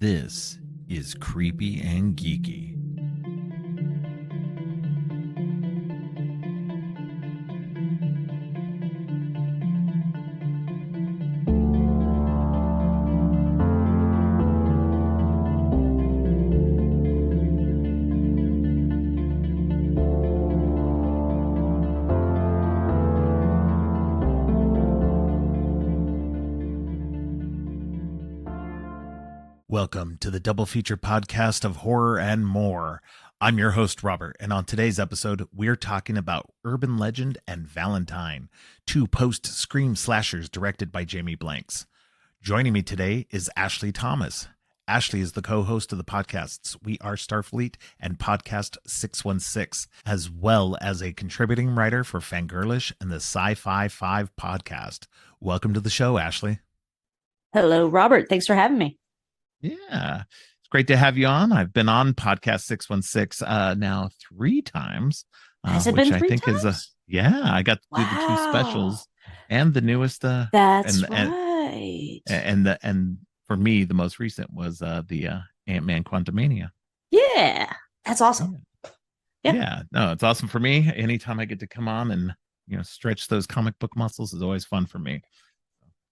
This is Creepy and Geeky. Welcome to the double feature podcast of horror and more. I'm your host, Robert, and on today's episode, we're talking about Urban Legend and Valentine, two post-Scream slashers directed by Jamie Blanks. Joining me today is Ashley Thomas. Ashley is the co-host of the podcasts We Are Starfleet and Podcast 616, as well as a contributing writer for Fangirlish and the Sci-Fi 5 podcast. Welcome to the show, Ashley. Hello, Robert. Thanks for having me. Yeah, it's great to have you on. I've been on Podcast 616 now 3 times. Has it been 3 times? I got to do the 2 specials and the newest. That's right. And for me, the most recent was the Ant-Man Quantumania. Yeah, that's awesome. Yeah, no, it's awesome for me. Anytime I get to come on and stretch those comic book muscles is always fun for me.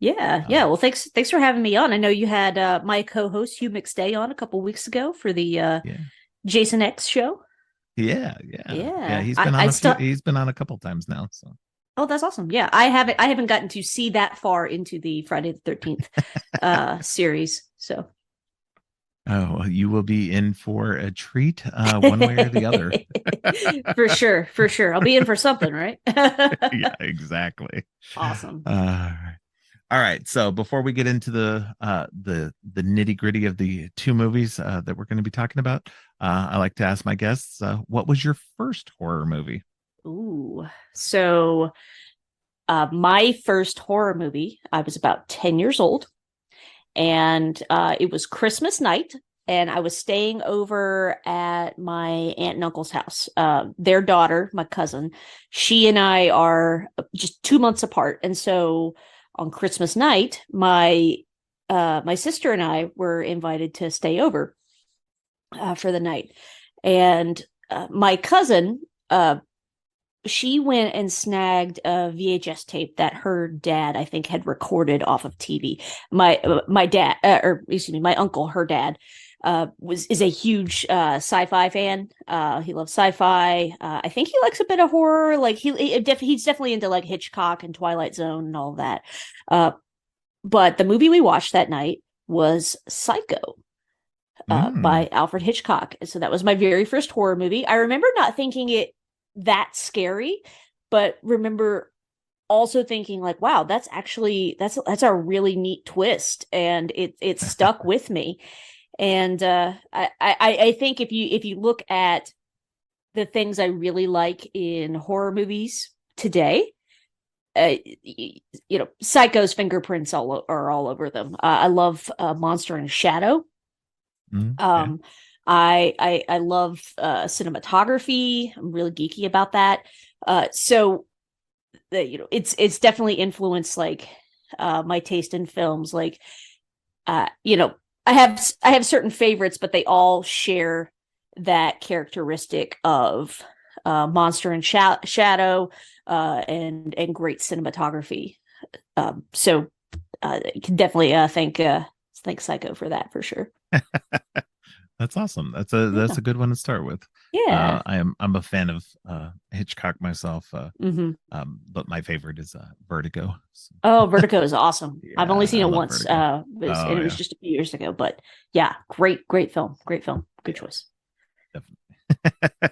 Yeah. Well, thanks for having me on. I know you had my co-host Hugh McStay on a couple weeks ago for the Jason X show. Yeah. He's been on a couple times now. So. Oh, that's awesome. Yeah, I haven't gotten to see that far into the Friday the 13th series. So. Oh, well, you will be in for a treat, one way or the other. For sure. I'll be in for something, right? Yeah, exactly. Awesome. All right. So before we get into the nitty gritty of the 2 movies that we're going to be talking about, I like to ask my guests, what was your first horror movie? Ooh, so my first horror movie, I was about 10 years old, and it was Christmas night, and I was staying over at my aunt and uncle's house. Their daughter, my cousin, she and I are just 2 months apart, and so on Christmas night, my sister and I were invited to stay over for the night. And my cousin, she went and snagged a VHS tape that her dad, I think, had recorded off of TV. My uncle, her dad, is a huge sci-fi fan. He loves sci-fi. I think he likes a bit of horror. Like he's definitely into like Hitchcock and Twilight Zone and all that. But the movie we watched that night was Psycho by Alfred Hitchcock. So that was my very first horror movie. I remember not thinking it that scary, but remember also thinking like, wow, that's a really neat twist, and it stuck with me. And I think if you look at the things I really like in horror movies today, Psycho's fingerprints are all over them. I love Monster and Shadow. I love cinematography. I'm really geeky about that. So it's definitely influenced like my taste in films. Like I have certain favorites, but they all share that characteristic of monster and shadow and great cinematography. So you can definitely thank Psycho for that for sure. That's awesome. That's a good one to start with. Yeah, I'm a fan of Hitchcock myself. But my favorite is Vertigo. So. Oh, Vertigo is awesome. Yeah, I've only seen it once. Vertigo. It was just a few years ago. But yeah, great film. Good choice. Definitely.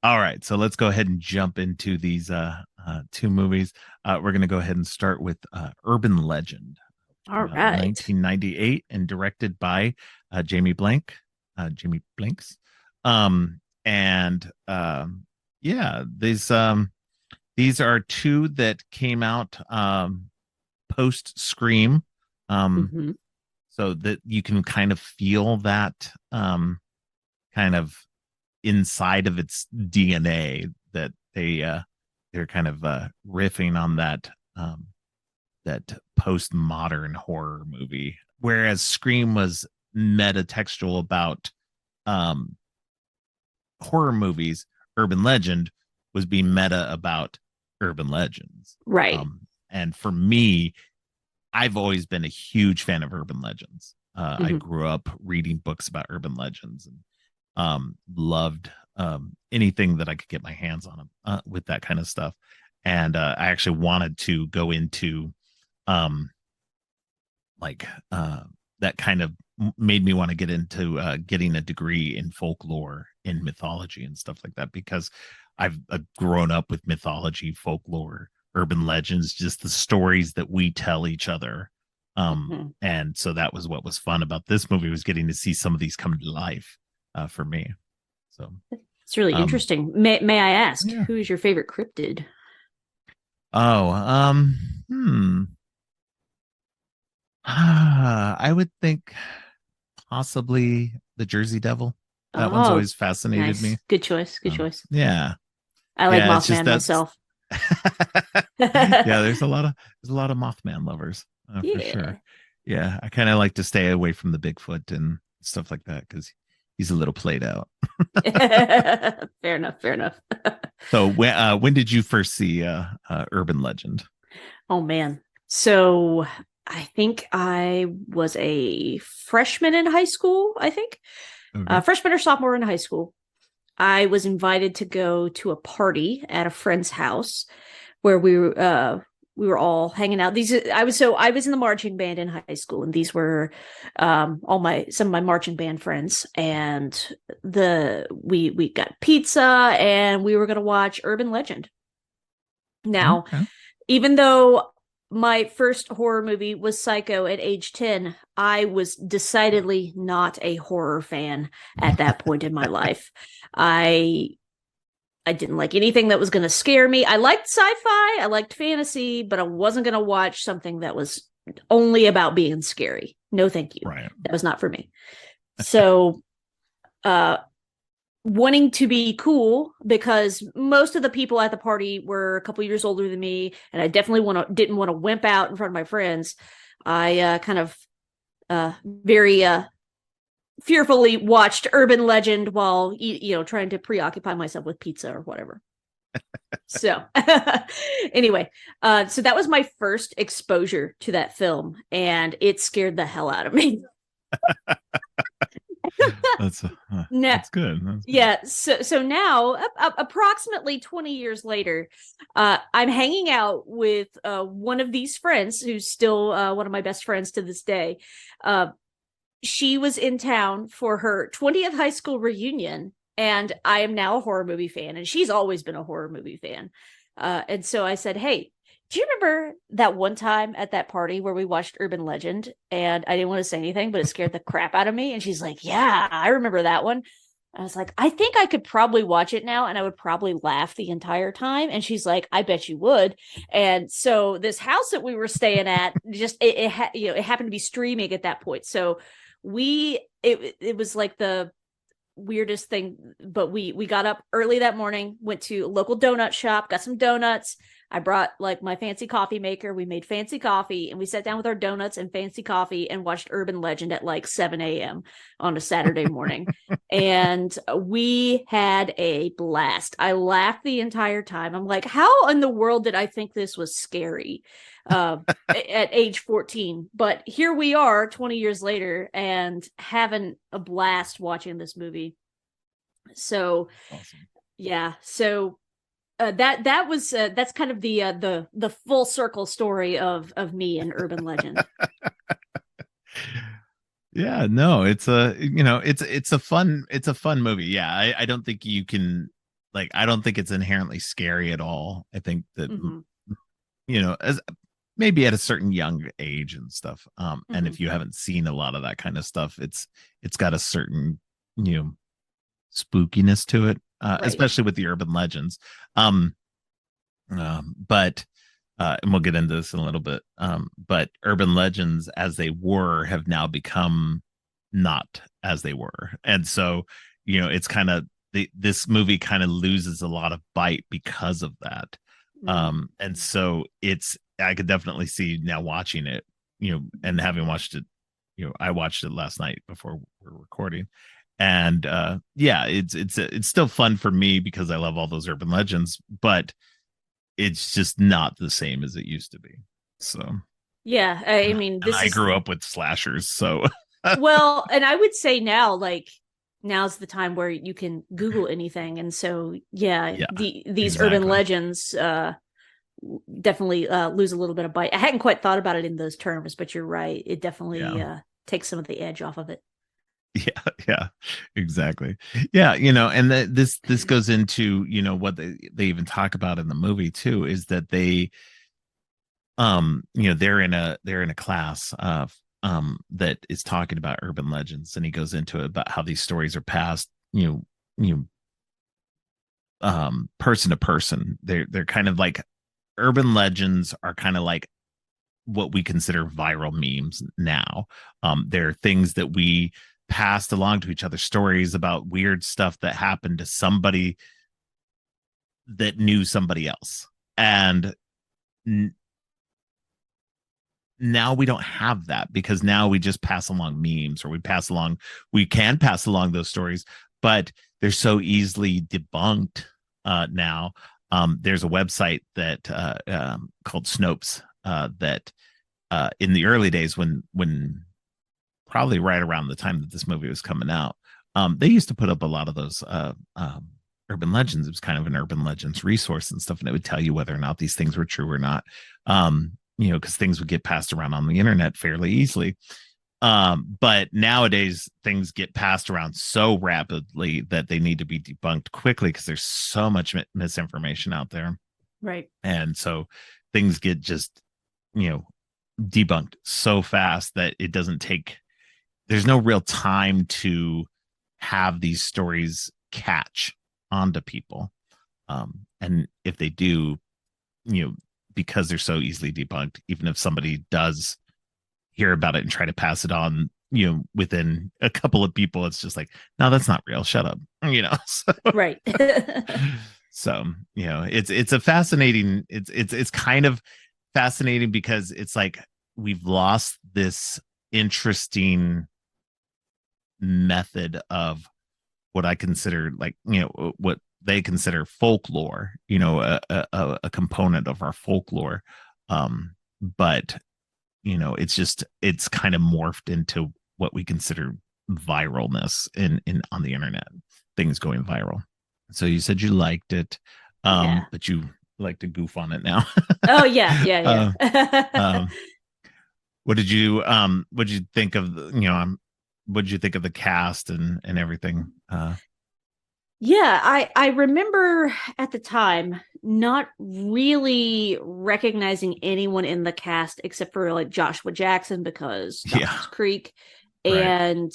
All right, so let's go ahead and jump into these 2 movies. We're going to go ahead and start with Urban Legend. All right, 1998, and directed by Jamie Blanks. These are 2 that came out post Scream, so that you can kind of feel that kind of inside of its DNA that they're kind of riffing on that that postmodern horror movie, whereas Scream was meta textual about um horror movies, urban legend was being meta about urban legends. Right. And for me, I've always been a huge fan of urban legends. I Hmm. grew up reading books about urban legends and loved anything that I could get my hands on with that kind of stuff. And I actually wanted to go into um, like that kind of made me want to get into getting a degree in folklore, in mythology, and stuff like that because I've grown up with mythology, folklore, urban legends, just the stories that we tell each other. Hmm. And so that was what was fun about this movie was getting to see some of these come to life for me. So, It's really um, interesting. May I ask, yeah. who is your favorite cryptid? Oh, hmm. I would think possibly the Jersey Devil. That one's Oh, always fascinated me. nice. Good choice. Good choice. Yeah, I like yeah. It's just Mothman that's myself. yeah. There's a lot of Mothman lovers for sure. Yeah. Yeah, I kind of like to stay away from the Bigfoot and stuff like that because he's a little played out. Fair enough. Fair enough. So when did you first see Urban Legend? Oh man. So I think I was a freshman in high school, I think. Okay. Freshman or sophomore in high school. I was invited to go to a party at a friend's house where we were all hanging out. I was in the marching band in high school, and these were all my some of my marching band friends. And the we got pizza, and we were going to watch Urban Legend. Now, Okay. even though my first horror movie was Psycho at age 10, I was decidedly not a horror fan at that point in my life. I I didn't like anything that was going to scare me. I liked sci-fi, I liked fantasy, but I wasn't going to watch something that was only about being scary. No, thank you. Right. That was not for me. So, uh wanting to be cool because most of the people at the party were a couple years older than me, and I definitely didn't want to wimp out in front of my friends. I kind of very fearfully watched Urban Legend while trying to preoccupy myself with pizza or whatever. So anyway, so that was my first exposure to that film, and it scared the hell out of me. That's Now, that's good. That's good. yeah, so now approximately 20 years later, I'm hanging out with one of these friends who's still one of my best friends to this day. uh, she was in town for her 20th high school reunion, and I am now a horror movie fan, and she's always been a horror movie fan. And so I said, hey, do you remember that one time at that party where we watched Urban Legend? And I didn't want to say anything, but it scared the crap out of me. And she's like, yeah, I remember that one. I was like, I think I could probably watch it now and I would probably laugh the entire time. And she's like, I bet you would. And so this house that we were staying at, just it happened to be streaming at that point. So it was like the weirdest thing, but we got up early that morning, went to a local donut shop, got some donuts. I brought like my fancy coffee maker. We made fancy coffee and we sat down with our donuts and fancy coffee and watched Urban Legend at like 7 a.m. on a Saturday morning. And we had a blast. I laughed the entire time. I'm like, how in the world did I think this was scary at age 14? But here we are 20 years later and having a blast watching this movie. So, Awesome. yeah. So that's kind of the full circle story of me and Urban Legend. Yeah, no, it's a fun movie. Yeah, I don't think you can I don't think it's inherently scary at all. I think that Mm-hmm. as maybe at a certain young age and stuff. And Mm-hmm. if you haven't seen a lot of that kind of stuff, it's got a certain you know spookiness to it, Right. especially with the urban legends. Um, but and we'll get into this in a little bit. But urban legends, as they were, have now become not as they were, and so it's kind of this movie kind of loses a lot of bite because of that. Mm-hmm. And so I could definitely see now watching it, and having watched it, I watched it last night before we're recording, and yeah, it's still fun for me because I love all those urban legends, but it's just not the same as it used to be. So, Yeah, I mean, and this I is grew up with slashers, so well, and I would say now, like now's the time where you can Google anything, and so yeah, yeah, these urban exactly. legends definitely lose a little bit of bite. I hadn't quite thought about it in those terms, but you're right. It definitely Yeah. takes some of the edge off of it. Yeah, yeah, exactly. Yeah, and this goes into, what they even talk about in the movie too, is that they're in a class of that is talking about urban legends, and he goes into it about how these stories are passed, person to person. They're kind of like urban legends are kind of like what we consider viral memes now. They're things that we passed along to each other, stories about weird stuff that happened to somebody that knew somebody else. And n- now we don't have that because now we just pass along memes, or we can pass along those stories, but they're so easily debunked now. There's a website that called Snopes that in the early days, when probably right around the time that this movie was coming out, they used to put up a lot of those urban legends. It was kind of an urban legends resource and stuff, and it would tell you whether or not these things were true or not. Because things would get passed around on the internet fairly easily. But nowadays things get passed around so rapidly that they need to be debunked quickly because there's so much misinformation out there. Right. And so things get just, you know, debunked so fast that it doesn't take, there's no real time to have these stories catch onto people. And if they do, you know, because they're so easily debunked, even if somebody does hear about it and try to pass it on, within a couple of people, it's just like, no, that's not real. Shut up. So, Right. so it's a fascinating, it's kind of fascinating because it's like we've lost this interesting method of what I consider, like, what they consider folklore, a component of our folklore. But it's kind of morphed into what we consider viralness in on the internet, things going viral. So you said you liked it, Yeah. but you like to goof on it now. Oh yeah, yeah, uh, yeah. um, what did you think of what did you think of the cast and everything? Yeah, I remember at the time not really recognizing anyone in the cast except for like Joshua Jackson because Yeah, Dawson's Creek, right. and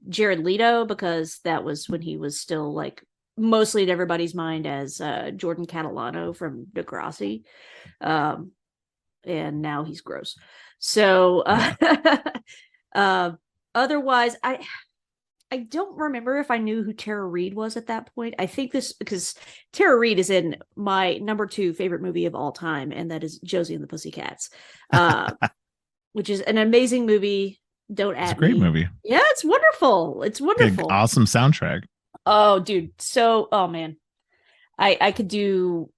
Jared Leto because that was when he was still like mostly in everybody's mind as Jordan Catalano from Degrassi. Um, and now he's gross. So Yeah. uh otherwise I don't remember if I knew who Tara Reid was at that point. I think this because Tara Reid is in my number 2 favorite movie of all time, and that is Josie and the Pussycats, uh, which is an amazing movie. Don't It's a at great me. movie. Yeah, it's wonderful. It's wonderful. Awesome soundtrack. Oh, dude. So, oh man, I could do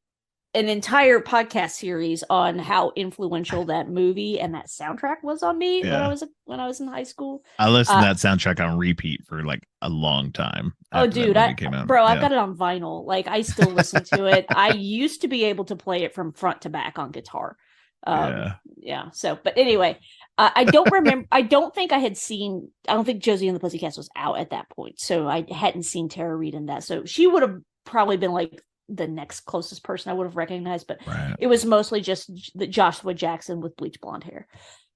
an entire podcast series on how influential that movie and that soundtrack was on me Yeah. when I was in high school. I listened Uh, to that soundtrack on repeat for like a long time Oh, after that dude, movie came out. I've Yeah. got it on vinyl. Like, I still listen to it. I used to be able to play it from front to back on guitar. Yeah. Yeah. So, but anyway, I don't remember. I don't think I had seen. I don't think Josie and the Pussycats was out at that point, so I hadn't seen Tara Reid in that. So she would have probably been like the next closest person I would have recognized. But Right. it was mostly just the Joshua Jackson with bleach blonde hair.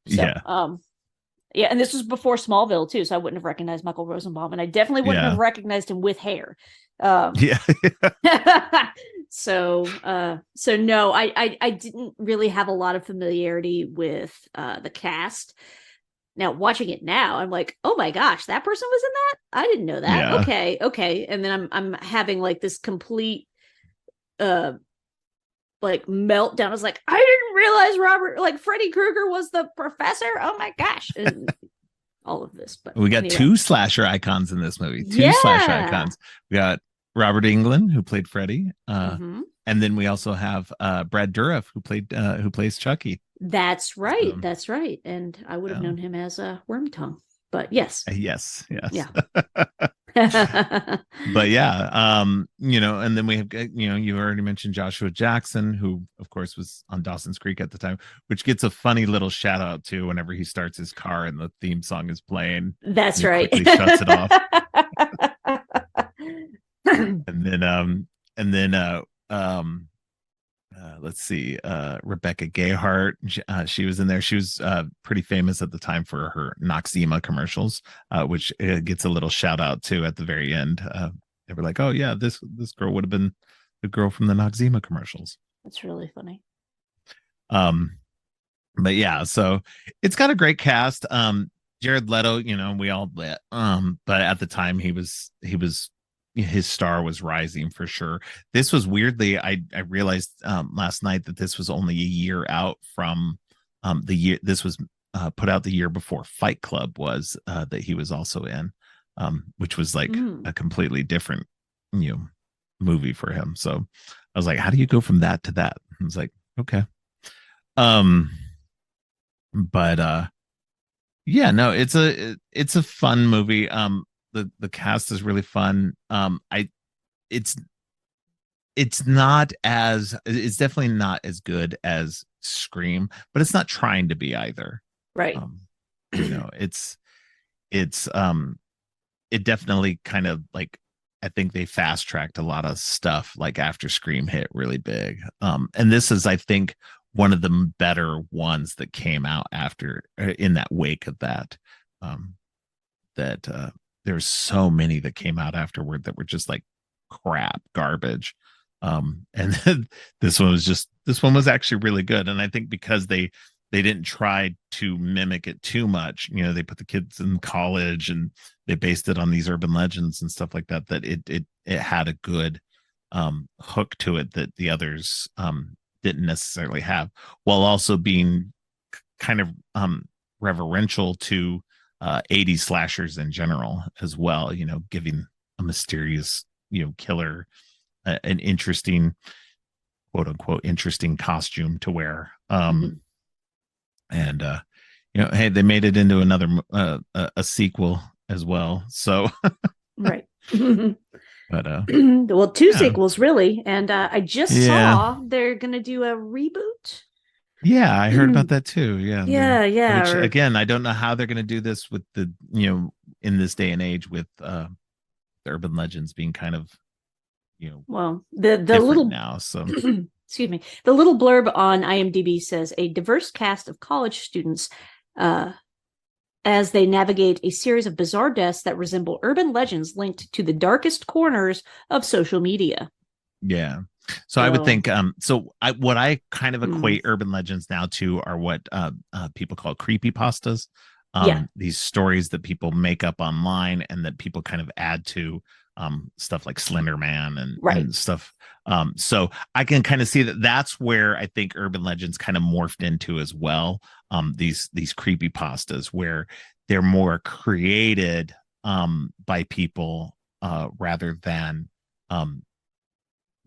So, Yeah. yeah, and this was before Smallville too, so I wouldn't have recognized Michael Rosenbaum, and I definitely wouldn't have Yeah. recognized him with hair. Um, Yeah. so no, I didn't really have a lot of familiarity with the cast. Now watching it now, I'm like, oh my gosh, that person was in that. I didn't know that. Yeah. Okay, okay, and then I'm having like this complete uh like meltdown. I was like, I didn't realize Robert, like Freddy Krueger was the professor. Oh my gosh. And all of this. But We got anyway, two slasher icons in this movie. Two slasher yeah. icons. We got Robert Englund, who played Freddy, Hmm. and then we also have Brad Dourif, who plays Chucky. That's right. So, That's right. And I would have yeah. known him as a Worm Tongue. But yes. Yes, yes. Yeah. But yeah, and then we have, you already mentioned Joshua Jackson, who of course was on Dawson's Creek at the time, which gets a funny little shout out too whenever he starts his car and the theme song is playing That's and he right. quickly shuts it off. And then and then let's see, Rebecca Gayheart, she was in there. She was pretty famous at the time for her Noxzema commercials, which gets a little shout out too at the very end. They were like, oh yeah, this girl would have been the girl from the Noxzema commercials. That's really funny. um but yeah, so it's got a great cast. Jared Leto, we all lit. But at the time he was his star was rising for sure. This was weirdly, I realized last night that this was only a year out from the year this was put out the year before Fight Club was that he was also in, which was like a completely different movie for him. So I was like, how do you go from that to that? I was like, okay. um but yeah, no, it's a fun movie. The cast is really fun. I it's it's definitely not as good as Scream, but it's not trying to be either. Right. um it's it definitely kind of like, I think they fast tracked a lot of stuff like after Scream hit really big. And this is, I think, one of the better ones that came out after, in that wake of that. That There's so many that came out afterward that were just like crap garbage. And then this one was actually really good. And I think because they didn't try to mimic it too much, they put the kids in college and they based it on these urban legends and stuff like that, that it had a good hook to it that the others didn't necessarily have, while also being kind of reverential to 80s slashers in general as well, giving a mysterious killer an interesting, quote unquote, interesting costume to wear. And hey, they made it into another a sequel as well, so Right. but Well, two yeah, sequels really, and I just yeah, saw they're gonna do a reboot. yeah, I heard about that too. Yeah, Yeah, yeah, which or again, I don't know how they're going to do this with the in this day and age with the urban legends being kind of well, the different little now. So excuse me, the little blurb on IMDb says a diverse cast of college students uh as they navigate a series of bizarre deaths that resemble urban legends linked to the darkest corners of social media. yeah. So I would So, think what I kind of mm, equate urban legends now to are what people call creepy pastas. yeah, These stories that people make up online and that people kind of add to stuff like Slender Man right. and stuff. So I can kind of see that that's where I think urban legends kind of morphed into as well. These creepy pastas where they're more created by people rather than um,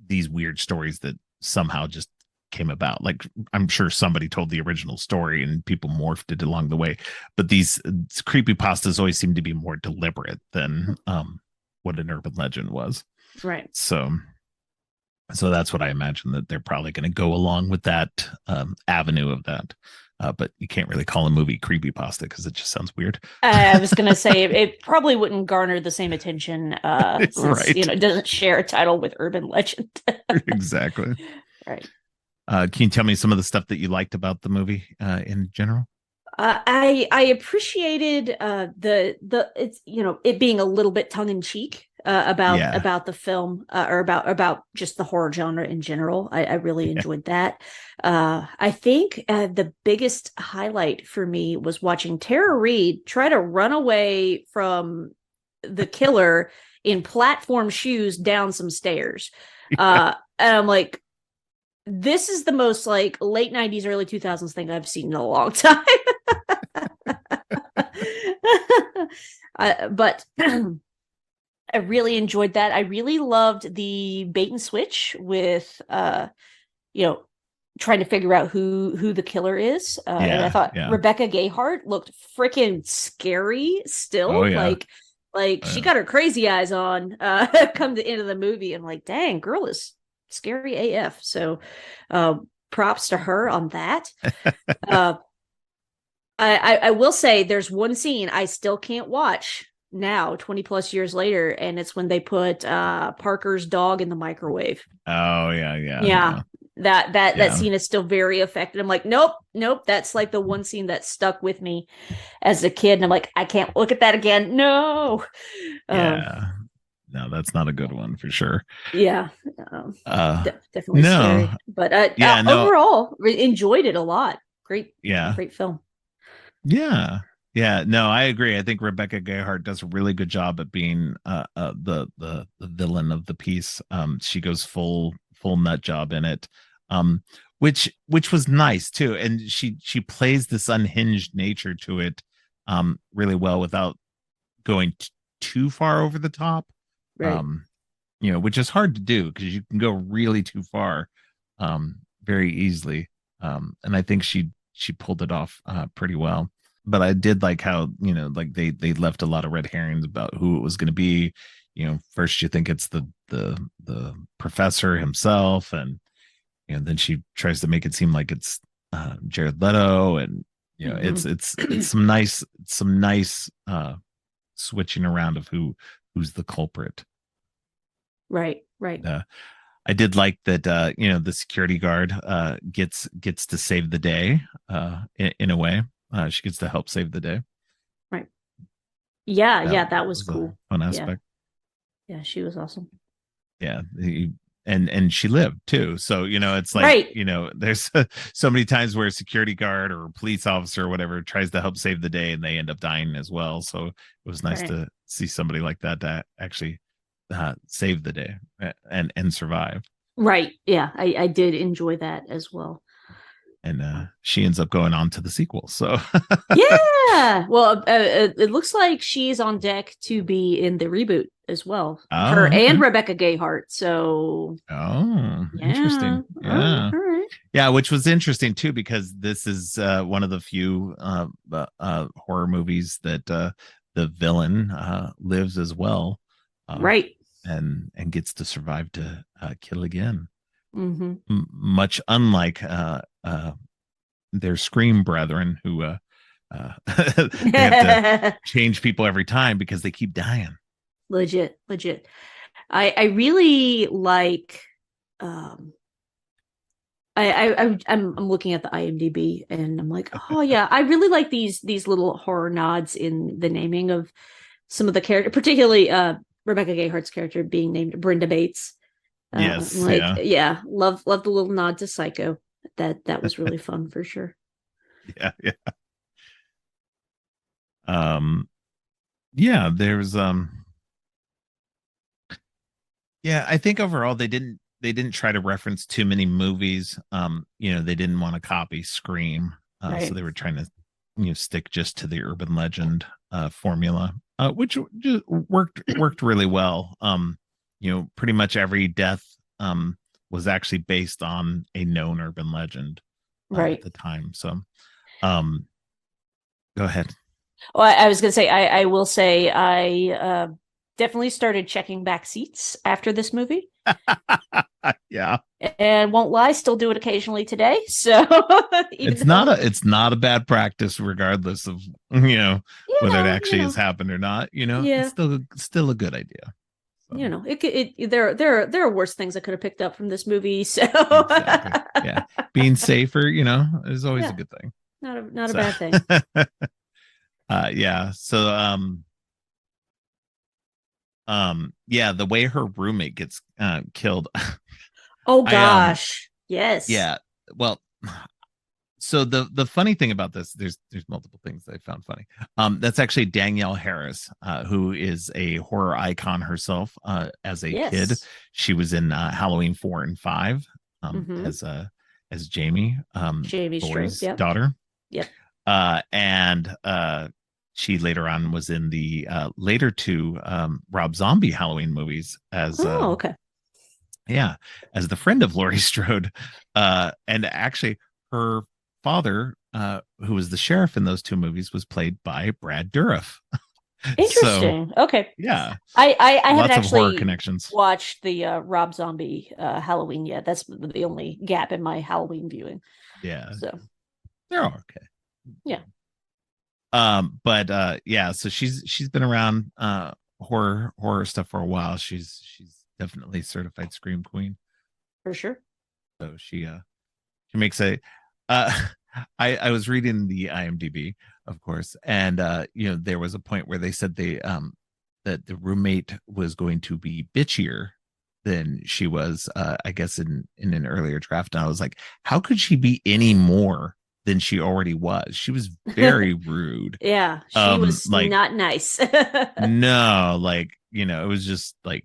these weird stories that somehow just came about. Like, I'm sure somebody told the original story and people morphed it along the way, but these creepy pastas always seem to be more deliberate than what an urban legend was. Right. So that's what I imagine, that they're probably going to go along with that avenue of that. But you can't really call a movie creepy pasta because it just sounds weird. I was gonna say it probably wouldn't garner the same attention since Right. it doesn't share a title with urban legend. Exactly. Right. Can you tell me some of the stuff that you liked about the movie in general? I appreciated the it's it being a little bit tongue in cheek Yeah. about the film or about just the horror genre in general. I really Yeah. enjoyed that. I think the biggest highlight for me was watching Tara Reid try to run away from the killer in platform shoes down some stairs. And I'm like, this is the most like late 90s, early 2000s thing I've seen in a long time. But I really enjoyed that. I really loved the bait and switch with you know, trying to figure out who the killer is. And I Yeah, thought yeah. Rebecca Gayheart looked freaking scary Oh still. yeah. Like Oh, she yeah. got her crazy eyes on come to the end of the movie. I'm like, dang, girl is scary AF. So uh props to her on that. Uh I will say there's one scene I still can't watch now, 20 plus years later, and it's when they put Parker's dog in the microwave. Oh yeah, yeah, Yeah. yeah, That yeah, scene is still very effective. I'm like, nope, nope. That's like the one scene that stuck with me as a kid. And I'm like, I can't look at that again. No. Um, yeah. No, that's not a good one for sure. yeah. Um, Uh, Definitely no, scary. But yeah, no, overall, enjoyed it a lot. Great, yeah, great film. yeah, yeah. No, I agree. I think Rebecca Gayheart does a really good job at being the villain of the piece. She goes full nut job in it, um, which was nice too, and she plays this unhinged nature to it, really well without going too far over the top. Right. Um, which is hard to do because you can go really too far, very easily. And I think she pulled it off pretty well. But I did like how like they left a lot of red herrings about who it was going to be. First you think it's the professor himself, and then she tries to make it seem like it's Jared Leto, and Hmm. it's some nice switching around of who's the culprit. Right, right. Uh, I did like that the security guard gets to save the day in a way. She gets to help save the day. Right. Yeah, That yeah, that was was a cool. fun Yeah. aspect. Yeah, she was awesome. Yeah, and she lived too. So it's like Right, there's so many times where a security guard or a police officer or whatever tries to help save the day and they end up dying as well. So it was nice right. to see somebody like that actually save the day and survive. Right. Yeah, I did enjoy that as well. And she ends up going on to the sequel. So Yeah. Well, it looks like she's on deck to be in the reboot as well. Her oh, and okay. Rebecca Gayheart. So, Oh, yeah. interesting. All right. Yeah. All right. Yeah, which was interesting too, because this is one of the few horror movies that the villain lives as well, uh, Right. and gets to survive to kill again. Mm-hmm. Much unlike their Scream brethren, who they have to change people every time because they keep dying. Legit. Legit. I really like um I'm looking at the IMDb and I'm like, oh yeah, I really like these little horror nods in the naming of some of the character, particularly Rebecca Gayheart's character being named Brenda Bates. Yes, Like, yeah, yeah, love the little nod to Psycho. That was really fun for sure. yeah, yeah. Um, yeah, there's yeah, I think overall they didn't try to reference too many movies. They didn't want to copy Scream, so Right, they were trying to stick just to the urban legend formula, which just worked really well. Pretty much every death was actually based on a known urban legend at right. the time. So, um, go ahead. Well, I was gonna say I will say I definitely started checking back seats after this movie. Yeah, And won't lie, still do it occasionally today. So even it's though not a bad practice, regardless of whether it actually has happened or not. It's yeah, still a good idea. So there are worse things I could have picked up from this movie. So exactly, yeah, being safer, is always a yeah, good thing. not a So bad thing. yeah, so yeah, the way her roommate gets killed, Oh I gosh, yes, yeah, well, so the funny thing about this, there's multiple things that I found funny. That's actually Danielle Harris, who is a horror icon herself. As a kid, yes. she was in Halloween 4 and 5, Mm-hmm. as Jamie, Jamie Strode. Laurie's Yep, daughter. yep. And she later on was in the later two Rob Zombie Halloween movies as Oh, okay. yeah, as the friend of Laurie Strode. And actually, her father, who was the sheriff in those two movies, was played by Brad Dourif. So Interesting. Okay. yeah, I haven't lots of horror actually connections. watched the Rob Zombie Halloween yet. That's the only gap in my Halloween viewing. Yeah, So they're all okay. yeah, But yeah, so she's been around horror stuff for a while. She's definitely certified scream queen. for sure. So she makes a uh I was reading the IMDb, of course, and there was a point where they said they that the roommate was going to be bitchier than she was, I guess in an earlier draft. And I was like, how could she be any more than she already was? She was very rude. Yeah, she was Like not nice. no, like, it was just like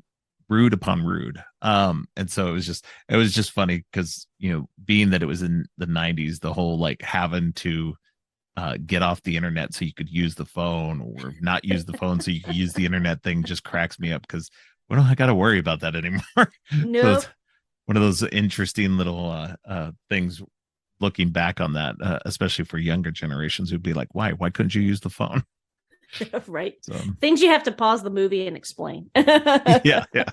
rude upon rude. And so it was just funny because, being that it was in the 90s, the whole like having to get off the internet so you could use the phone or not use the phone so you could use the internet thing just cracks me up because we don't got to worry about that anymore. So it's Nope. one of those interesting little things looking back on that, especially for younger generations who'd be like, why couldn't you use the phone? Right. So Things you have to pause the movie and explain. yeah, yeah.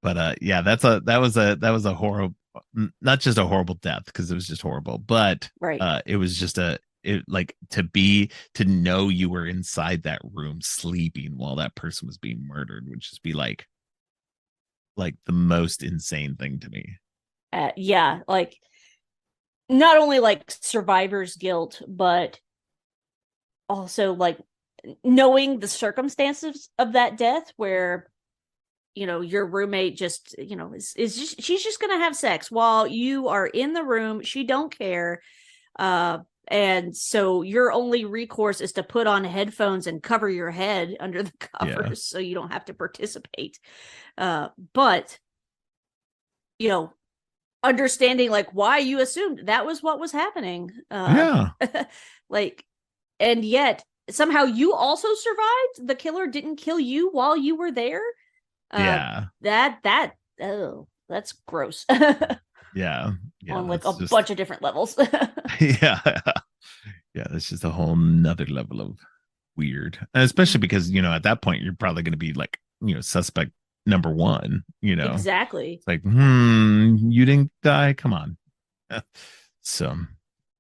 But yeah, that was a horrible, not just a horrible death because it was just horrible, but Right. it was just like to know you were inside that room sleeping while that person was being murdered would just be like the most insane thing to me. Yeah, like not only like survivor's guilt, but also like knowing the circumstances of that death where your roommate just is just she's just gonna have sex while you are in the room. She don't care. uh and so your only recourse is to put on headphones and cover your head under the Yeah, covers so you don't have to participate. But you know understanding like why you assumed that was what was happening. yeah, Like, and yet somehow you also survived. The killer didn't kill you while you were there. uh yeah, that oh, that's gross. yeah, yeah. On like a That's just bunch of different levels. yeah, yeah. That's just a whole nother level of weird, and especially because at that point you're probably going to be like suspect number one. Exactly. It's like, you didn't die. Come on. So,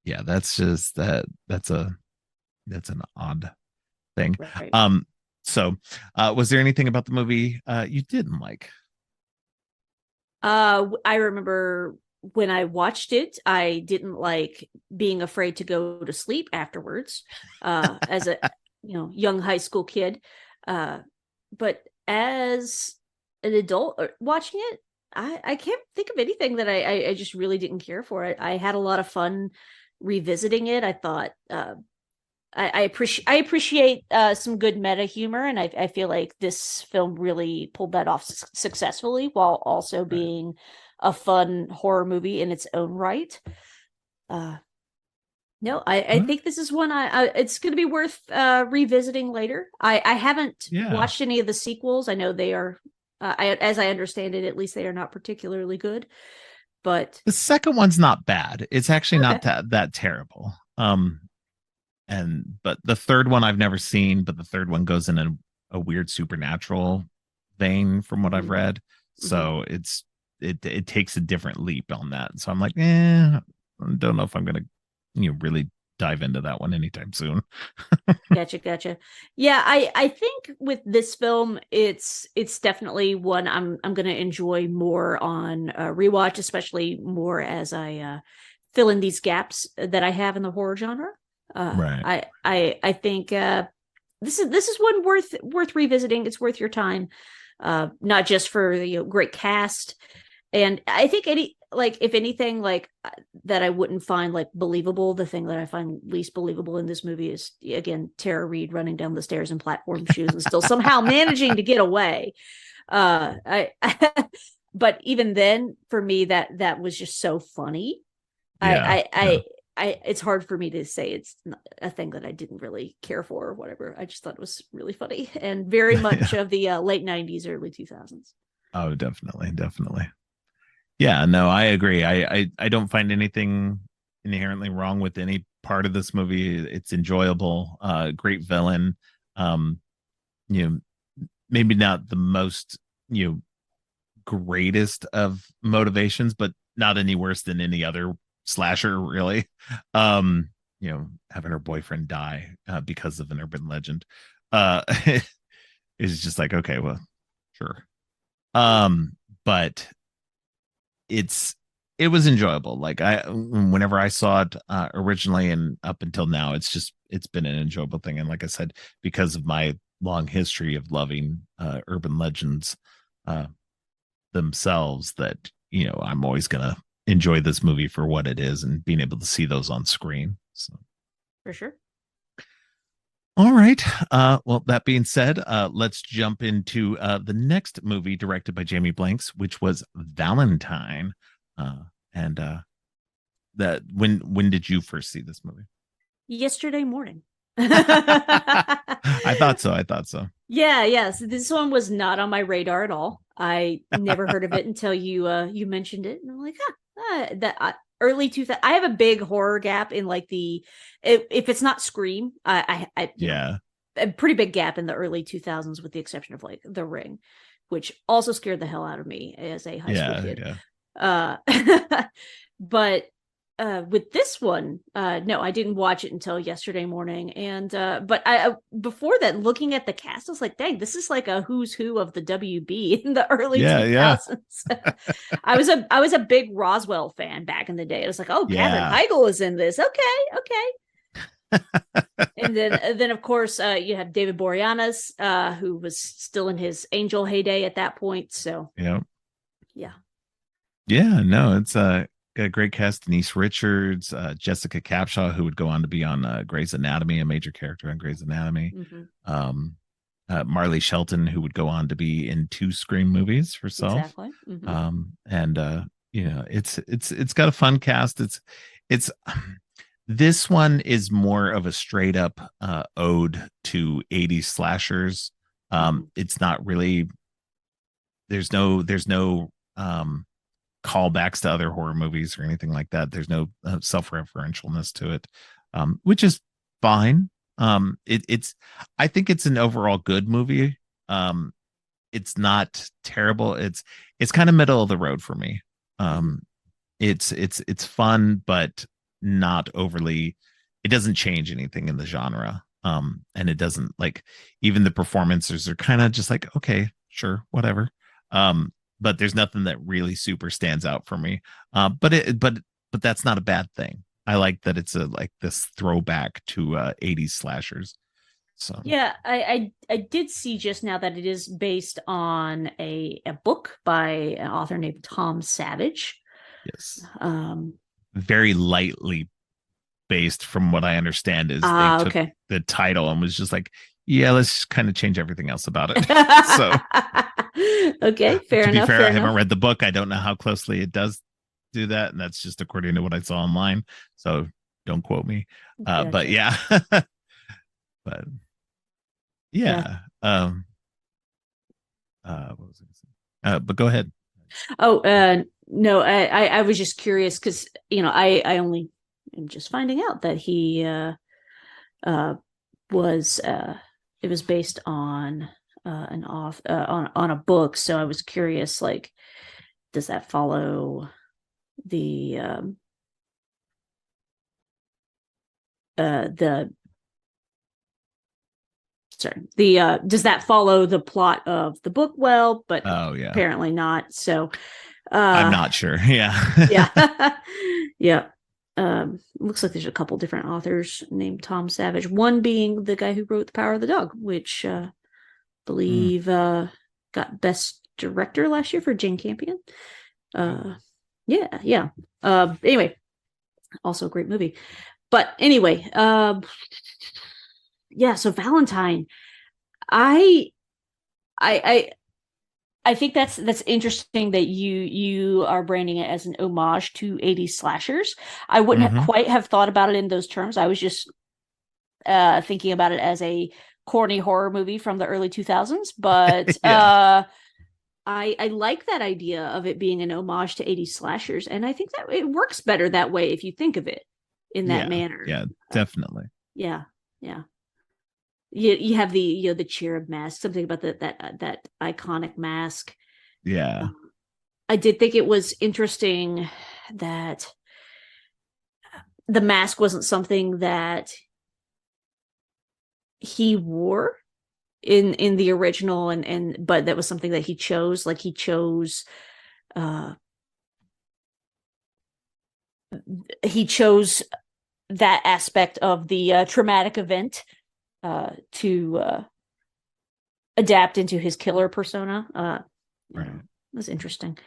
yeah, that's just that's an odd thing. Right. Um, so, was there anything about the movie you didn't like? I remember when I watched it, I didn't like being afraid to go to sleep afterwards, as a young high school kid. Uh, but as an adult watching it, I can't think of anything that I just really didn't care for. I had a lot of fun revisiting it. I thought I appreciate some good meta humor, and I feel like this film really pulled that off successfully while also Right. being a fun horror movie in its own right. Uh, no, I Well, think this is one it's going to be worth revisiting later. I haven't yeah. watched any of the sequels. I know they are, as I understand it, at least they are not particularly good. But The second one's not bad. It's actually not okay, that terrible. But the third one I've never seen, but the third one goes in a weird supernatural vein from what I've mm-hmm. read. Mm-hmm. So it takes a different leap on that. So I'm like, I don't know if I'm gonna really dive into that one anytime soon. Gotcha. Yeah, I think with this film, it's definitely one I'm gonna enjoy more on rewatch, especially more as I fill in these gaps that I have in the horror genre. Right. I think this is one worth revisiting. It's worth your time, not just for the great cast, and I think any like if anything like that I wouldn't find like believable. The thing that I find least believable in this movie is again Tara Reid running down the stairs in platform shoes and still somehow managing to get away. I but even then for me that was just so funny. Yeah. I I Yeah. I it's hard for me to say it's a thing that I didn't really care for or whatever. I just thought it was really funny and very much Yeah. of the late 90s, early 2000s. Oh, definitely, definitely. Yeah, no, I agree. I don't find anything inherently wrong with any part of this movie. It's enjoyable. Great villain. Um, you know, maybe not the most, you know, greatest of motivations, but not any worse than any other slasher, really. Having her boyfriend die because of an urban legend. Uh is just like, okay, well, sure. But it's it was enjoyable. Like whenever I saw it originally and up until now, it's been an enjoyable thing. And like I said, because of my long history of loving urban legends uh, themselves, that I'm always gonna enjoy this movie for what it is and being able to see those on screen. So. For sure. All right. Well, that being said, let's jump into the next movie directed by Jamie Blanks, which was Valentine. And that when did you first see this movie? Yesterday morning. I thought so. I thought so. Yeah, yeah. So this one was not on my radar at all. I never heard of it until you mentioned it, and I'm like, that early 2000. I have a big horror gap in like the if it's not Scream, I Yeah. a pretty big gap in the early 2000s, with the exception of like The Ring, which also scared the hell out of me as a high school Yeah. kid. Yeah. Uh, but with this one, no, I didn't watch it until yesterday morning. And but I before that, looking at the cast, I was like, dang, this is like a who's who of the WB in the early Yeah. Yeah. 2000s. I was a big Roswell fan back in the day. I was like, oh, Katherine Yeah. Heigl is in this. Okay, okay. And then of course you have David Boreanaz, who was still in his Angel heyday at that point. So Yeah. yeah. Yeah. No, it's got a great cast. Denise Richards, Jessica Capshaw, who would go on to be on Grey's Anatomy, a major character on Grey's Anatomy. Mm-hmm. Um, Marley Shelton, who would go on to be in two Scream movies herself. Exactly. Mm-hmm. And it's got a fun cast. It's this one is more of a straight up ode to 80s slashers. Mm-hmm. It's not really there's no callbacks to other horror movies or anything like that. There's no self-referentialness to it, which is fine. It's I think it's an overall good movie. It's not terrible. It's kind of middle of the road for me. Mm-hmm. It's fun, but not overly. It doesn't change anything in the genre. And it doesn't, like, even the performances are kind of just like, okay, sure, whatever. But there's nothing that really super stands out for me. But that's not a bad thing. I like that it's a like this throwback to 80s slashers. So Yeah, I did see just now that it is based on a book by an author named Tom Savage. yes, Um very lightly based from what I understand is they took okay. the title and was just like, yeah, let's kind of change everything else about it. So Okay, fair to be enough, fair, I fair haven't enough. read the book. I don't know how closely it does do that, and that's just according to what I saw online. So don't quote me. But Gotcha. yeah, but Yeah. yeah. What was I gonna say? But go ahead. Oh, no, I was just curious because I only am just finding out that he uh was it was based on an off on a book. So I was curious, like, does that follow the the sorry, the does that follow the plot of the book well? But Oh yeah, apparently not. So I'm uh not sure. Yeah, yeah. Yeah. Looks like there's a couple different authors named Tom Savage, one being the guy who wrote The Power of the Dog, which Mm. believe got best director last year for Jane Campion. uh yeah, yeah. Anyway, also a great movie. But anyway, yeah, so Valentine, I I I think that's interesting that you are branding it as an homage to 80s slashers. I wouldn't Mm-hmm. quite have thought about it in those terms. I was just thinking about it as a corny horror movie from the early 2000s, but Yeah. I like that idea of it being an homage to 80s slashers, and I think that it works better that way if you think of it in that Yeah. manner. Yeah. Uh, Definitely. yeah, yeah. You have the cherub mask, something about that iconic mask. Yeah. Um, I did think it was interesting that the mask wasn't something that he wore in the original, and but that was something that he chose. Like uh he chose that aspect of the traumatic event to adapt into his killer persona. Yeah, Right. that's interesting.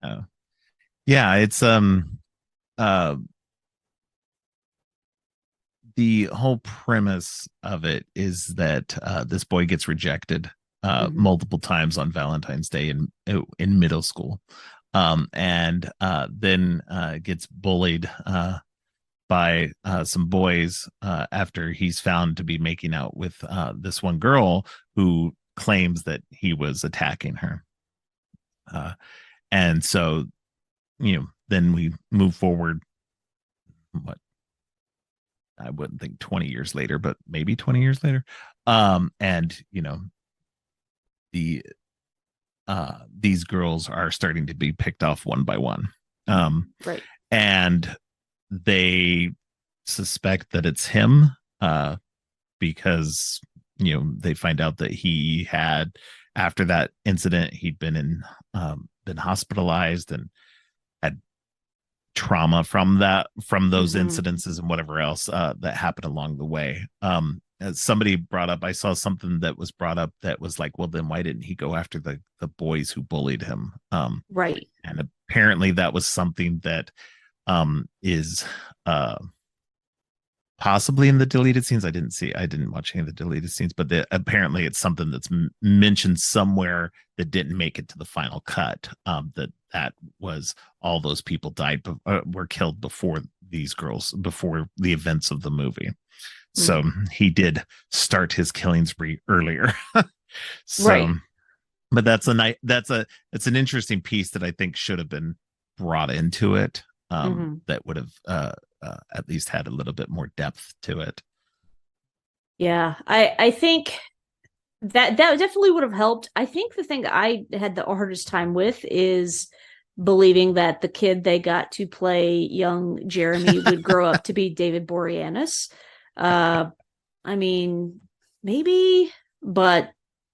Oh. Yeah. It's uh the whole premise of it is that this boy gets rejected Mm-hmm. multiple times on Valentine's Day in middle school, and then gets bullied by some boys after he's found to be making out with this one girl who claims that he was attacking her. Uh, and so, then we move forward. What, I wouldn't think 20 years later, but maybe 20 years later. And the these girls are starting to be picked off one by one. Um, Right. and they suspect that it's him because they find out that he had, after that incident, he'd been hospitalized and had trauma from those Mm-hmm. incidences and whatever else that happened along the way. As somebody brought up, I saw something that was brought up that was like, well, then why didn't he go after the boys who bullied him? Right. And apparently that was something that is possibly in the deleted scenes. I didn't watch any of the deleted scenes, but apparently it's something that's mentioned somewhere that didn't make it to the final cut. That was all those people died, were killed before the events of the movie. So Mm. he did start his killing spree earlier. So, Right. but that's a night. It's an interesting piece that I think should have been brought into it. Mm-hmm. That would have at least had a little bit more depth to it. Yeah. I think that definitely would have helped. I think the thing I had the hardest time with is believing that the kid they got to play young Jeremy would grow up to be David Boreanaz. Uh, I mean, maybe, but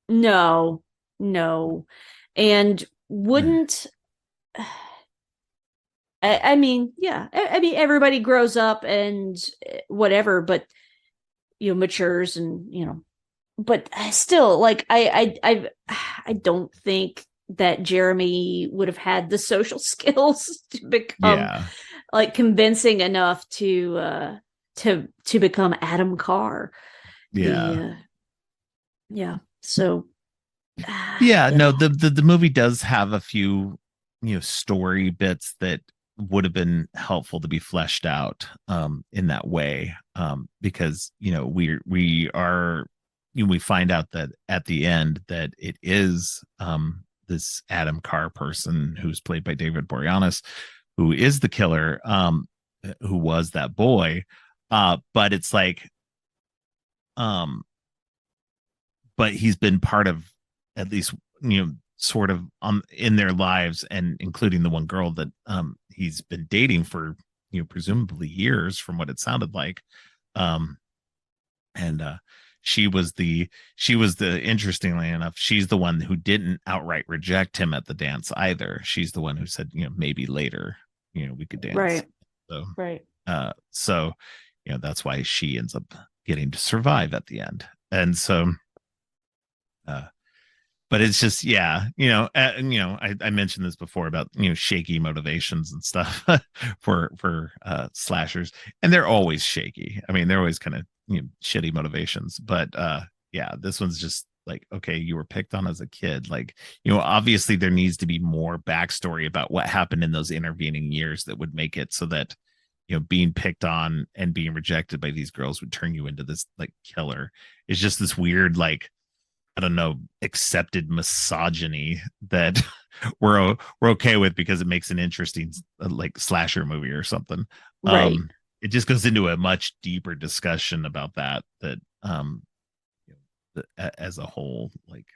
no, no. And wouldn't, I mean, yeah, I mean, everybody grows up and whatever, but, matures and, but still, like, I don't think that Jeremy would have had the social skills to become Yeah, like convincing enough to become Adam Carr. The yeah, Yeah. So yeah. No, yeah. the movie does have a few story bits that would have been helpful to be fleshed out in that way, because we find out that at the end that it is this Adam Carr person who's played by David Boreanaz who is the killer, who was that boy. But it's like, um, but he's been part of at least sort of in their lives, and including the one girl that he's been dating for presumably years, from what it sounded like. Um, and she was the interestingly enough, she's the one who didn't outright reject him at the dance either. She's the one who said, maybe later, we could dance. Right. So Right. so that's why she ends up getting to survive at the end. And so uh but it's just, yeah, I mentioned this before about shaky motivations and stuff for slashers, and they're always shaky. I mean, they're always kind of shitty motivations, but yeah, this one's just like, okay, you were picked on as a kid. Like, obviously there needs to be more backstory about what happened in those intervening years that would make it so that, being picked on and being rejected by these girls would turn you into this like killer. It's just this weird, like, I don't know, accepted misogyny that we're okay with because it makes an interesting like slasher movie or something. Right. It just goes into a much deeper discussion about that as a whole, like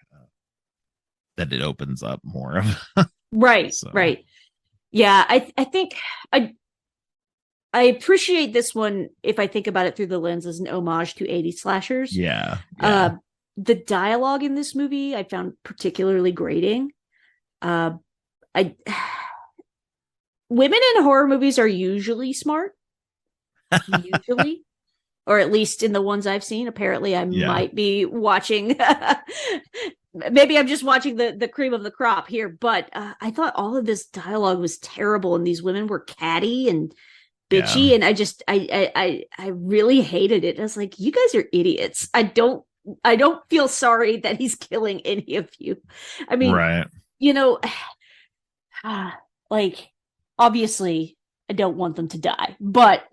that it opens up more of. Right. So Right. Yeah, I think I I appreciate this one if I think about it through the lens as an homage to 80s slashers. yeah, yeah, Uh, the dialogue in this movie I found particularly grating. Uh, I Women in horror movies are usually smart, usually, or at least in the ones I've seen. Apparently, I yeah, might be watching. Maybe I'm just watching the cream of the crop here, but I thought all of this dialogue was terrible, and these women were catty and yeah. bitchy, and I really hated it. I was like, you guys are idiots. I don't feel sorry that he's killing any of you. I mean, Right, you know, like obviously I don't want them to die, but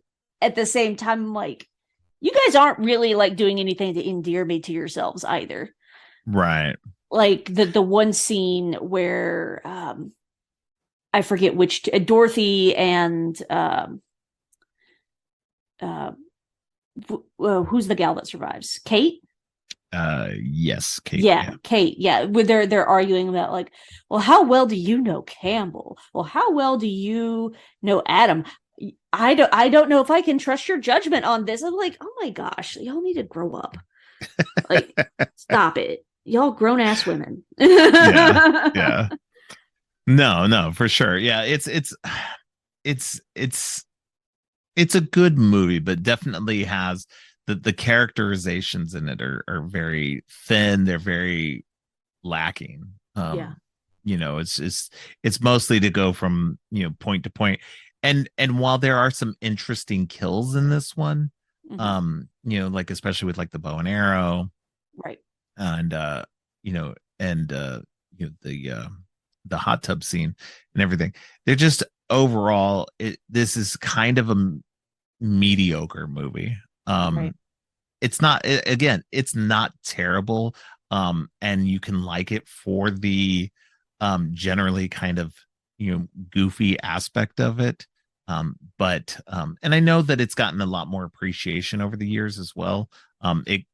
at the same time, I'm like, you guys aren't really like doing anything to endear me to yourselves either. right. Like the one scene where I forget which Dorothy and uh, who's the gal that survives? Kate. Yes, Kate. Yeah, Yeah, Kate. Yeah, where they're arguing about like, well, how well do you know Campbell? Well, how well do you know Adam? I don't know if I can trust your judgment on this. I'm like, oh my gosh, y'all need to grow up. Like, stop it. Y'all grown ass women. yeah, yeah. No, no, for sure. Yeah, it's it's a good movie, but definitely has the characterizations in it are very thin. They're very lacking. Yeah. It's mostly to go from point to point, and while there are some interesting kills in this one, Hmm. like especially with like the bow and arrow Right. and and the hot tub scene and everything, they're just overall this is kind of a mediocre movie. Right. It's not again, it's not terrible. And you can like it for the generally kind of goofy aspect of it. But and I know that it's gotten a lot more appreciation over the years as well. It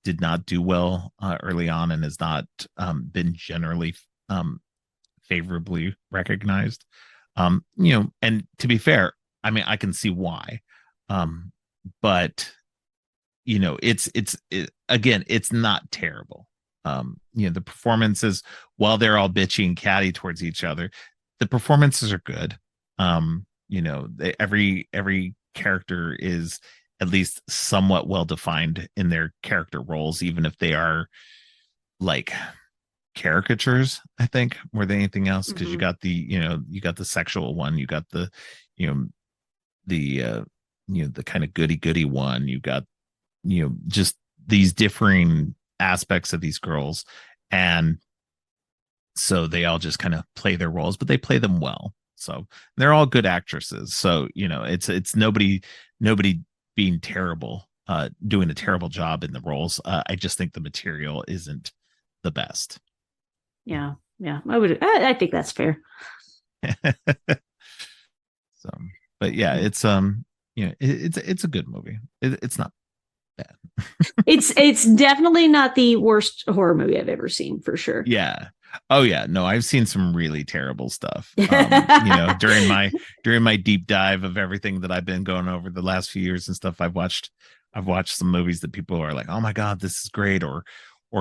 did not do well early on and has not been generally um favorably recognized. And to be fair, I mean, I can see why. But again, it's not terrible. The performances, while they're all bitchy and catty towards each other, the performances are good. Every character is at least somewhat well defined in their character roles, even if they are like caricatures, I think, more than anything else. Because Hmm. you got the sexual one, you got the you know the kind of goody goody one, you got just these differing aspects of these girls, and so they all just kind of play their roles, but they play them well. So they're all good actresses. So it's nobody being terrible, doing a terrible job in the roles. I just think the material isn't the best. Yeah. Yeah. I think that's fair. So, but yeah, Yeah. it's a good movie. It's not bad. It's definitely not the worst horror movie I've ever seen for sure. Yeah. Oh yeah. No, I've seen some really terrible stuff. During my deep dive of everything that I've been going over the last few years and stuff, I've watched some movies that people are like, "Oh my god, this is great," or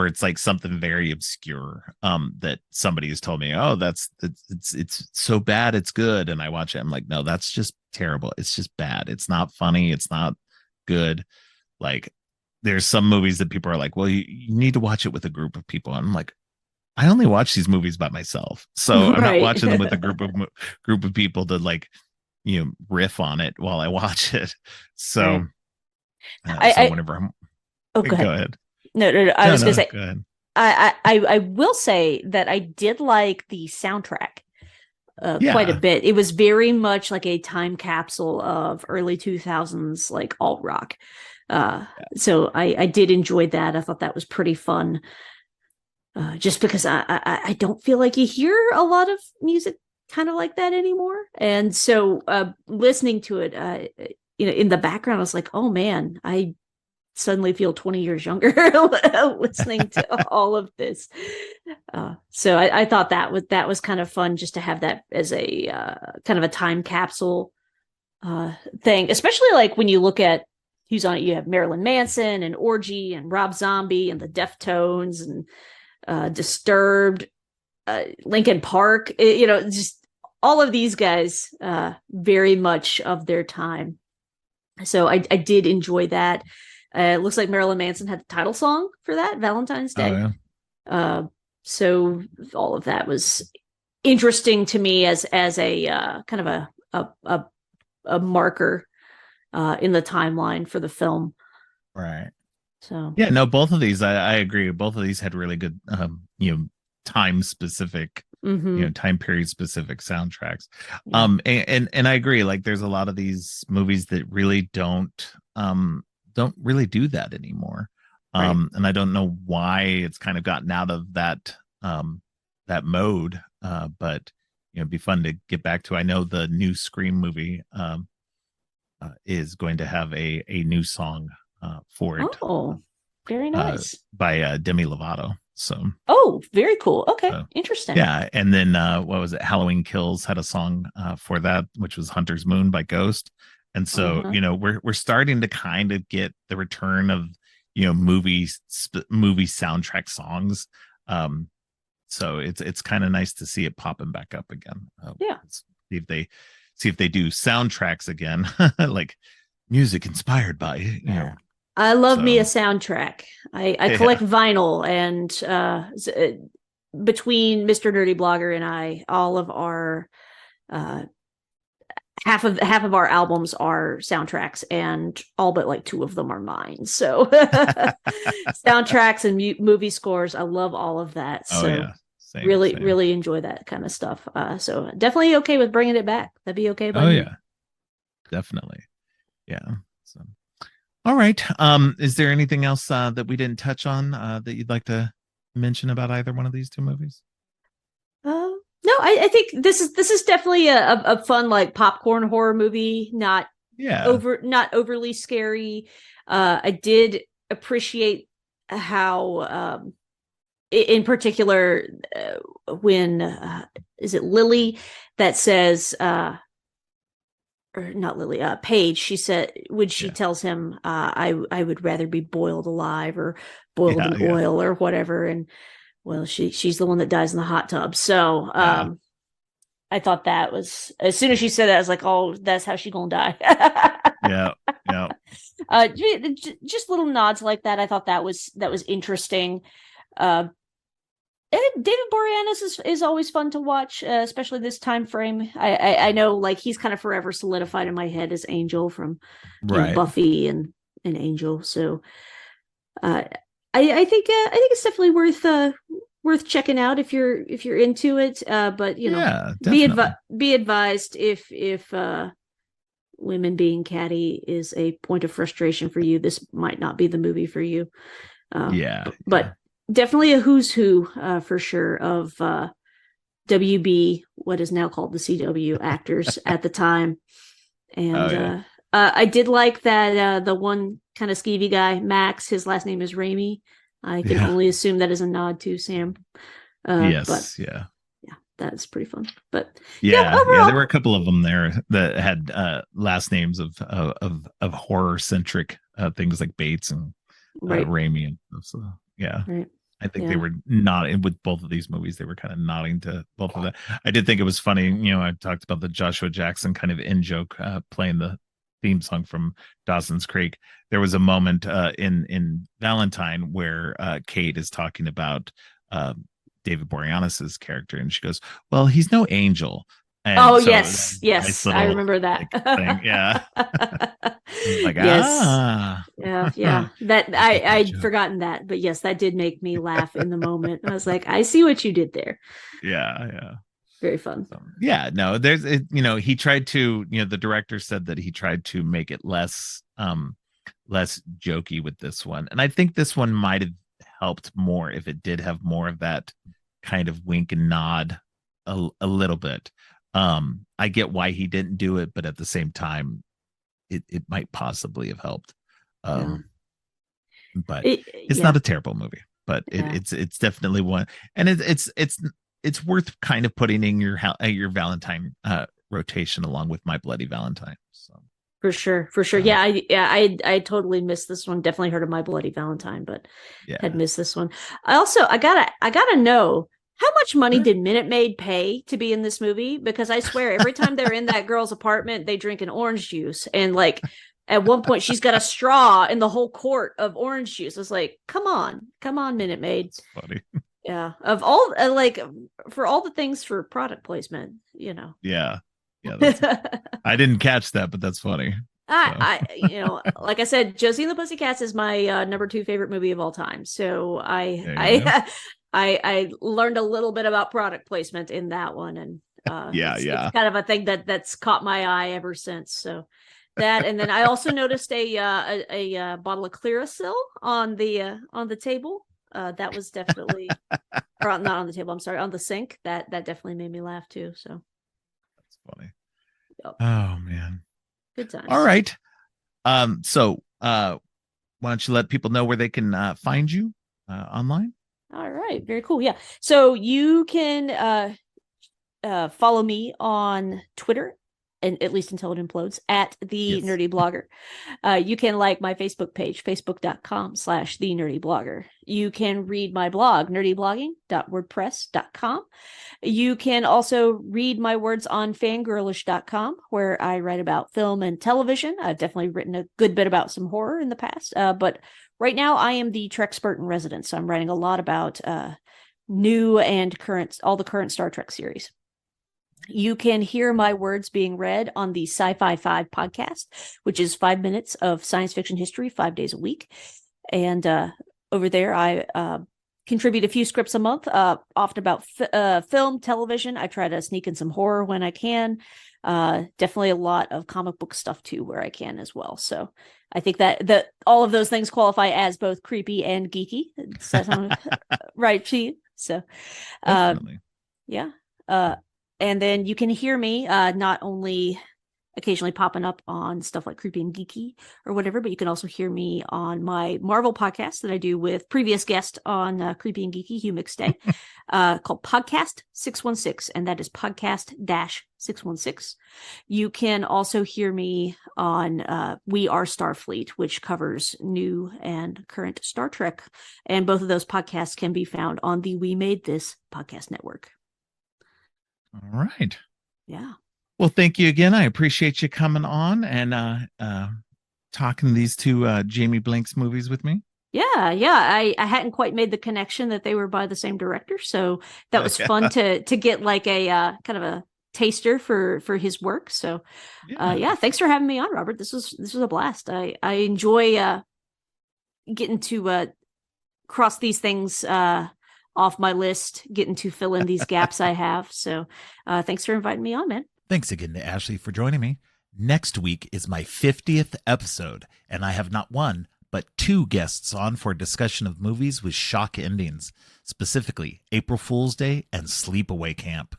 it's like something very obscure that somebody has told me, "Oh, it's so bad it's good." And I watch it, I'm like, "No, that's just terrible. It's just bad. It's not funny, it's not good." Like there's some movies that people are like, "Well, you need to watch it with a group of people." And I'm like, I only watch these movies by myself, so I'm not Right. watching them with a group of people to like riff on it while I watch it. So Right. so I whenever I'm oh, go go ahead. ahead. No, no, no. I No, was gonna no, say go ahead. I will say that I did like the soundtrack quite a Yeah. bit. It was very much like a time capsule of early 2000s like alt rock. Uh, so I did enjoy that. I thought that was pretty fun. Just because I don't feel like you hear a lot of music kind of like that anymore. And so listening to it, in the background, I was like, oh man, I suddenly feel 20 years younger listening to all of this. So I thought that was kind of fun just to have that as a kind of a time capsule thing, especially like when you look at who's on it. You have Marilyn Manson and Orgy and Rob Zombie and the Deftones and Disturbed, Linkin Park, just all of these guys, very much of their time. So I did enjoy that. It looks like Marilyn Manson had the title song for that, Valentine's Oh Day. yeah. Uh, so all of that was interesting to me as a kind of a marker in the timeline for the film. Right. So, Yeah, no, both of these, I agree. Both of these had really good, time specific, mm-hmm, time period specific soundtracks. yeah, And I agree. Like, there's a lot of these movies that really don't really do that anymore. right. And I don't know why it's kind of gotten out of that mode. But it'd be fun to get back to. I know the new Scream movie is going to have a new song for it. Oh, very nice. By Demi Lovato. So Oh, very cool. Okay, uh, interesting. yeah, and then what was it? Halloween Kills had a song for that, which was Hunter's Moon by Ghost. And so Uh-huh. we're starting to kind of get the return of movie soundtrack songs. So it's kind of nice to see it popping back up again. Yeah. See if they do soundtracks again, like music inspired by Yeah. I love me a So soundtrack. I yeah. collect vinyl, and between Mr. Nerdy Blogger and I, all of our uh, half of our albums are soundtracks, and all but like two of them are mine. So soundtracks and movie scores, I love all of that. Oh So yeah, same, really, same. really enjoy that kind of stuff. So definitely okay with bringing it back. That'd be okay by Oh me. yeah, definitely. Yeah. So, all right. Is there anything else that we didn't touch on that you'd like to mention about either one of these two movies? No, I think this is definitely a fun like popcorn horror movie. Yeah. Not overly scary. I did appreciate how, in particular, when is it Lily that says, or not Lily, Paige. She said when she Yeah. tells him, I would rather be boiled alive or boiled Yeah. in Yeah. oil or whatever, and well, she's the one that dies in the hot tub. So, Yeah. I thought that was, as soon as she said that, I was like, oh, that's how she gonna die. Yeah. Yeah. Just little nods like that. I thought that was interesting. Uh, David Boreanaz is always fun to watch, especially this time frame. I know like he's kind of forever solidified in my head as Angel from Right. Buffy and Angel. So uh, I think it's definitely worth checking out if you're into it. But Yeah. Definitely. be advised if women being catty is a point of frustration for you, this might not be the movie for you. Yeah. But Yeah. definitely a who's who for sure of WB, what is now called the CW actors at the time. Oh And yeah. I did like that the one kind of skeevy guy, Max, his last name is Raimi. I can Yeah. only assume that is a nod to Sam. But Yes. Yeah. yeah, that's pretty fun. But yeah, Yeah. Yeah. There were a overall, couple of them there that had last names of horror centric things like Bates and right, Raimi and stuff. So yeah. right, I think they yeah, were not with both of these movies. They were kind of nodding to both of them. I did think it was funny. I talked about the Joshua Jackson kind of in joke playing the theme song from Dawson's Creek. There was a moment in Valentine where Kate is talking about David Boreanaz's character, and she goes, "Well, he's no angel, Oh And so yes, that nice yes, I little remember that. like thing. Yeah. It's like, Yes. ah, Yeah, yeah. That I get that I'd joke. forgotten that, but yes, that did make me laugh in the moment. I was like, I see what you did there. Yeah, yeah. Very fun. Yeah, no, there's it, he tried to, the director said that he tried to make it less jokey with this one. And I think this one might have helped more if it did have more of that kind of wink and nod a little bit. I get why he didn't do it, but at the same time, it might possibly have helped. Yeah. Um, but it's not Yeah. a terrible movie, but Yeah. it's definitely one, and it's worth kind of putting in your Valentine rotation along with My Bloody Valentine. So For sure. For sure. uh, I totally missed this one. Definitely heard of My Bloody Valentine, but had yeah. missed this one. I gotta know, how much money did Minute Maid pay to be in this movie? Because I swear every time they're in that girl's apartment, they drink an orange juice. And like at one point she's got a straw in the whole quart of orange juice. It's like, come on, Minute Maid. It's funny. Yeah. Of all like for all the things for product placement, Yeah, yeah. That's I didn't catch that, but that's funny. So like I said, Josie and the Pussycats is my number 2 favorite movie of all time. So there you go. I learned a little bit about product placement in that one, and Yeah, it's yeah. kind of a thing that's caught my eye ever since. So that, and then I also noticed a bottle of Clearasil on the table. That was definitely, or not on the table. I'm sorry, on the sink. That definitely made me laugh too. So That's funny. yep, Oh man. good All times. right. So why don't you let people know where they can find you online? All right, very cool. Yeah, so you can follow me on Twitter, and at least until it implodes, at the Yes. Nerdy Blogger. You can like my Facebook page, facebook.com/the Nerdy Blogger. You can read my blog, nerdyblogging.wordpress.com. You can also read my words on fangirlish.com, where I write about film and television. I've definitely written a good bit about some horror in the past, but right now I am the Trexpert in residence, so I'm writing a lot about new and all the current Star Trek series. You can hear my words being read on the Sci-Fi 5 podcast, which is 5 minutes of science fiction history 5 days a week. And over there, I contribute a few scripts a month, often about film, television. I try to sneak in some horror when I can. Definitely a lot of comic book stuff too, where I can as well. So I think that all of those things qualify as both creepy and geeky. So, right, Chief. So, Definitely. yeah. And then you can hear me not only occasionally popping up on stuff like Creepy and Geeky or whatever, but you can also hear me on my Marvel podcast that I do with previous guest on Creepy and Geeky, Hugh McStay, called Podcast 616, and that is podcast 616. You can also hear me on We Are Starfleet, which covers new and current Star Trek, and both of those podcasts can be found on the We Made This podcast network. All right. Yeah. Well, thank you again. I appreciate you coming on and talking these two Jamie Blanks movies with me. Yeah, I hadn't quite made the connection that they were by the same director, so that was Yeah. fun to get like a kind of a taster for his work. So yeah, thanks for having me on, Robert. This was a blast. I enjoy getting to cross these things off my list, getting to fill in these gaps I have. So thanks for inviting me on, man. Thanks again to Ashley for joining me. Next week is my 50th episode, and I have not one, but 2 guests on for a discussion of movies with shock endings, specifically April Fool's Day and Sleepaway Camp.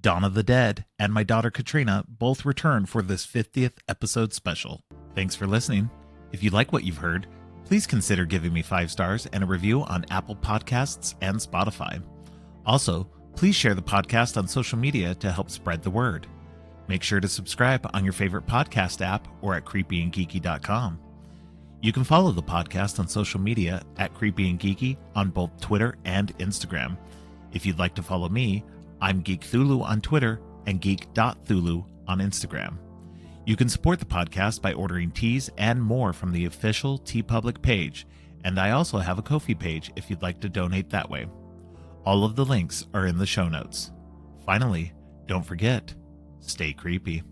Dawn of the Dead and my daughter Katrina both return for this 50th episode special. Thanks for listening. If you like what you've heard, please consider giving me 5 stars and a review on Apple Podcasts and Spotify. Also, please share the podcast on social media to help spread the word. Make sure to subscribe on your favorite podcast app or at creepyandgeeky.com. You can follow the podcast on social media at Creepy and Geeky on both Twitter and Instagram. If you'd like to follow me, I'm Geek Thulu on Twitter and geek.thulu on Instagram. You can support the podcast by ordering teas and more from the official TeePublic page, and I also have a Ko-fi page if you'd like to donate that way. All of the links are in the show notes. Finally, don't forget, Stay creepy.